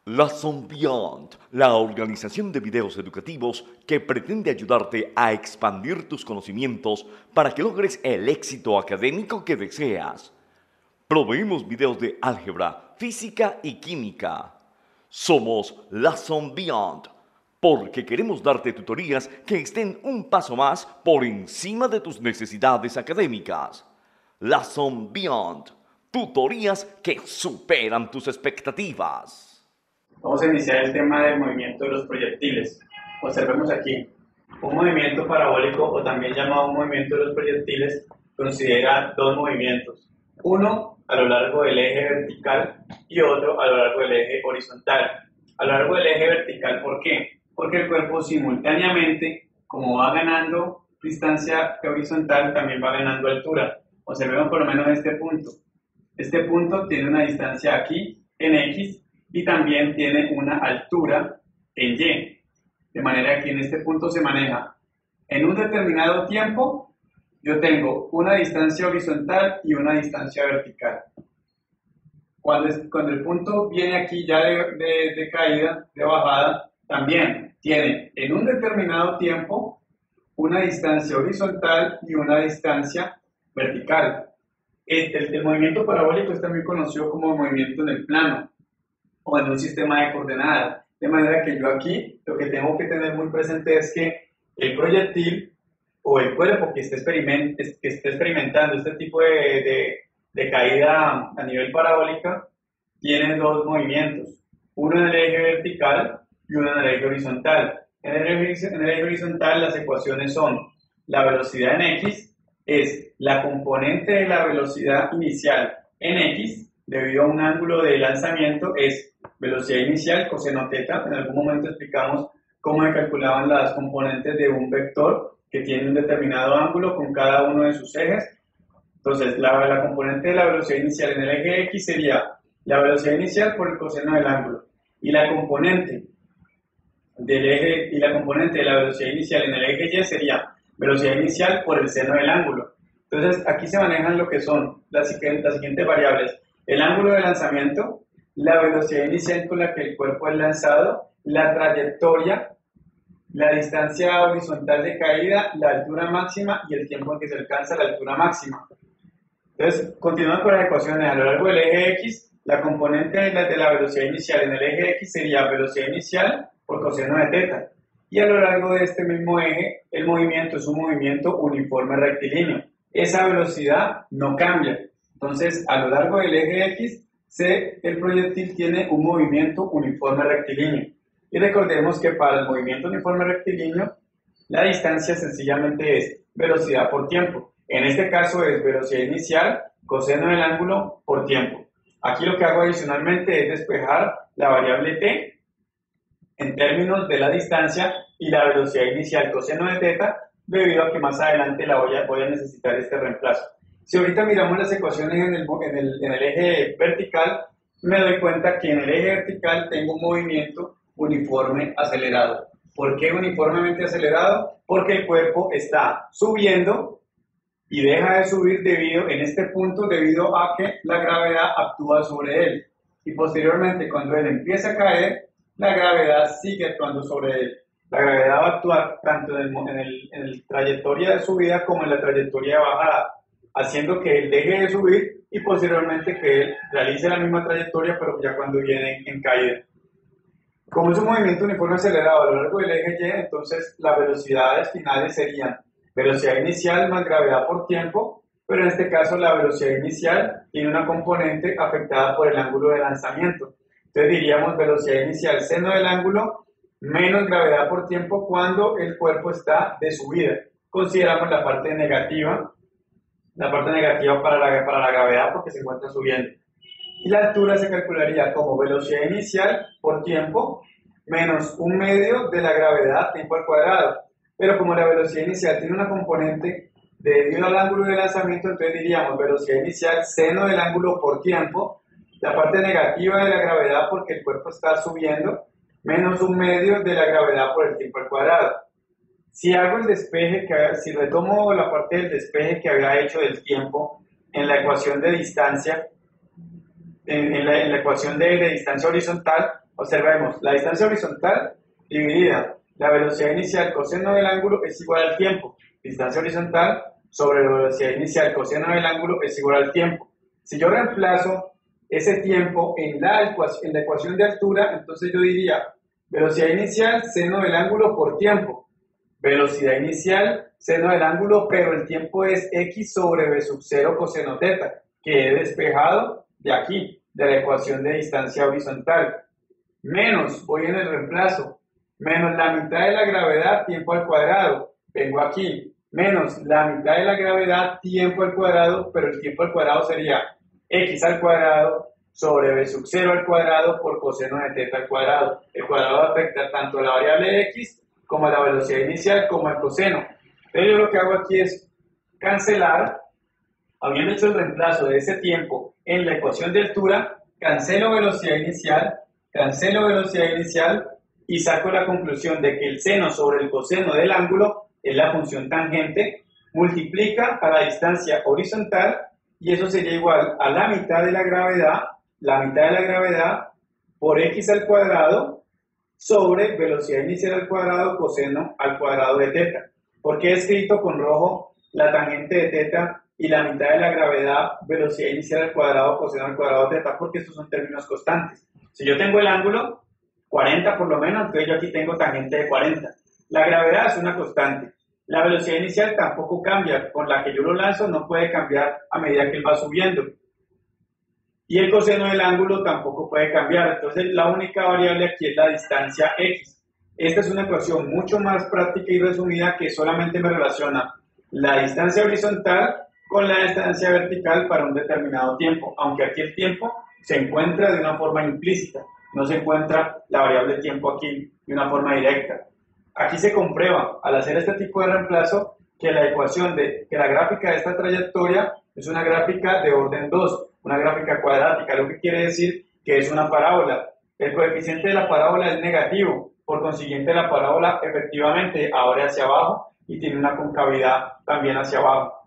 Lesson Beyond, la organización de videos educativos que pretende ayudarte a expandir tus conocimientos para que logres el éxito académico que deseas. Proveemos videos de álgebra, física y química. Somos Lesson Beyond, porque queremos darte tutorías que estén un paso más por encima de tus necesidades académicas. Lesson Beyond, tutorías que superan tus expectativas. Vamos a iniciar el tema del movimiento de los proyectiles. Observemos aquí. Un movimiento parabólico, o también llamado movimiento de los proyectiles, considera dos movimientos. Uno a lo largo del eje vertical y otro a lo largo del eje horizontal. A lo largo del eje vertical, ¿por qué? Porque el cuerpo simultáneamente, como va ganando distancia horizontal, también va ganando altura. Observemos por lo menos este punto. Este punto tiene una distancia aquí en X y también tiene una altura en Y. De manera que en este punto se maneja en un determinado tiempo, yo tengo una distancia horizontal y una distancia vertical. Cuando el punto viene aquí ya de caída, de bajada, también tiene en un determinado tiempo una distancia horizontal y una distancia vertical. El movimiento parabólico es también conocido como movimiento en el plano o en un sistema de coordenadas. De manera que yo aquí lo que tengo que tener muy presente es que el proyectil o el cuerpo que esté experimentando este tipo de caída a nivel parabólica tiene dos movimientos, uno en el eje vertical y uno en el eje horizontal. En el eje horizontal las ecuaciones son la velocidad en X es la componente de la velocidad inicial en X debido a un ángulo de lanzamiento es velocidad inicial coseno teta. En algún momento explicamos cómo se calculaban las componentes de un vector que tiene un determinado ángulo con cada uno de sus ejes. Entonces, la componente de la velocidad inicial en el eje X sería la velocidad inicial por el coseno del ángulo. Y la componente de la velocidad inicial en el eje Y sería velocidad inicial por el seno del ángulo. Entonces, aquí se manejan lo que son las siguientes variables. El ángulo de lanzamiento, la velocidad inicial con la que el cuerpo es lanzado, la trayectoria, la distancia horizontal de caída, la altura máxima y el tiempo en que se alcanza la altura máxima. Entonces, continuando con las ecuaciones, a lo largo del eje X, la componente de la velocidad inicial en el eje X sería velocidad inicial por coseno de teta. Y a lo largo de este mismo eje, el movimiento es un movimiento uniforme rectilíneo. Esa velocidad no cambia. Entonces, a lo largo del eje X, el proyectil tiene un movimiento uniforme rectilíneo. Y recordemos que para el movimiento uniforme rectilíneo, la distancia sencillamente es velocidad por tiempo. En este caso es velocidad inicial, coseno del ángulo por tiempo. Aquí lo que hago adicionalmente es despejar la variable t en términos de la distancia y la velocidad inicial coseno de teta, debido a que más adelante voy a necesitar este reemplazo. Si ahorita miramos las ecuaciones en el eje vertical, me doy cuenta que en el eje vertical tengo un movimiento uniforme acelerado. ¿Por qué uniformemente acelerado? Porque el cuerpo está subiendo y deja de subir en este punto debido a que la gravedad actúa sobre él. Y posteriormente, cuando él empieza a caer, la gravedad sigue actuando sobre él. La gravedad va a actuar tanto en la trayectoria de subida como en la trayectoria de bajada, haciendo que él deje de subir y posteriormente que él realice la misma trayectoria, pero ya cuando viene en caída. Como es un movimiento uniforme acelerado a lo largo del eje Y, entonces las velocidades finales serían velocidad inicial más gravedad por tiempo, pero en este caso la velocidad inicial tiene una componente afectada por el ángulo de lanzamiento. Entonces diríamos velocidad inicial seno del ángulo menos gravedad por tiempo cuando el cuerpo está de subida. Consideramos la parte negativa para la gravedad porque se encuentra subiendo. Y la altura se calcularía como velocidad inicial por tiempo menos un medio de la gravedad tiempo al cuadrado. Pero como la velocidad inicial tiene una componente debido al ángulo de lanzamiento, entonces diríamos velocidad inicial seno del ángulo por tiempo, la parte negativa de la gravedad porque el cuerpo está subiendo, menos un medio de la gravedad por el tiempo al cuadrado. Si hago el despeje, si retomo la parte del despeje que había hecho del tiempo en la ecuación de distancia, en la ecuación de distancia horizontal, Observemos, la distancia horizontal dividida la velocidad inicial coseno del ángulo es igual al tiempo. Distancia horizontal sobre la velocidad inicial coseno del ángulo es igual al tiempo. Si yo reemplazo ese tiempo en la ecuación de altura, entonces yo diría velocidad inicial seno del ángulo por tiempo. Velocidad inicial seno del ángulo, pero el tiempo es x sobre v sub 0 coseno teta, que he despejado de aquí, de la ecuación de distancia horizontal. Menos, voy en el reemplazo, menos la mitad de la gravedad tiempo al cuadrado, vengo aquí, menos la mitad de la gravedad tiempo al cuadrado, pero el tiempo al cuadrado sería x al cuadrado sobre v sub 0 al cuadrado por coseno de teta al cuadrado. El cuadrado afecta tanto a la variable x como a la velocidad inicial como al coseno. Entonces yo lo que hago aquí es cancelar, habiendo hecho el reemplazo de ese tiempo en la ecuación de altura, cancelo velocidad inicial y saco la conclusión de que el seno sobre el coseno del ángulo es la función tangente, multiplica a la distancia horizontal y eso sería igual a la mitad de la gravedad por x al cuadrado sobre velocidad inicial al cuadrado coseno al cuadrado de teta. ¿Por qué he escrito con rojo la tangente de teta y la mitad de la gravedad velocidad inicial al cuadrado coseno al cuadrado de teta? Porque estos son términos constantes. Si yo tengo el ángulo 40 por lo menos, entonces yo aquí tengo tangente de 40. La gravedad es una constante. La velocidad inicial tampoco cambia. Con la que yo lo lanzo no puede cambiar a medida que él va subiendo. Y el coseno del ángulo tampoco puede cambiar. Entonces la única variable aquí es la distancia x. Esta es una ecuación mucho más práctica y resumida que solamente me relaciona la distancia horizontal con la distancia vertical para un determinado tiempo. Aunque aquí el tiempo se encuentra de una forma implícita. No se encuentra la variable tiempo aquí de una forma directa. Aquí se comprueba, al hacer este tipo de reemplazo, que la ecuación que la gráfica de esta trayectoria es una gráfica de orden 2, una gráfica cuadrática, lo que quiere decir que es una parábola. El coeficiente de la parábola es negativo, por consiguiente la parábola efectivamente abre hacia abajo y tiene una concavidad también hacia abajo.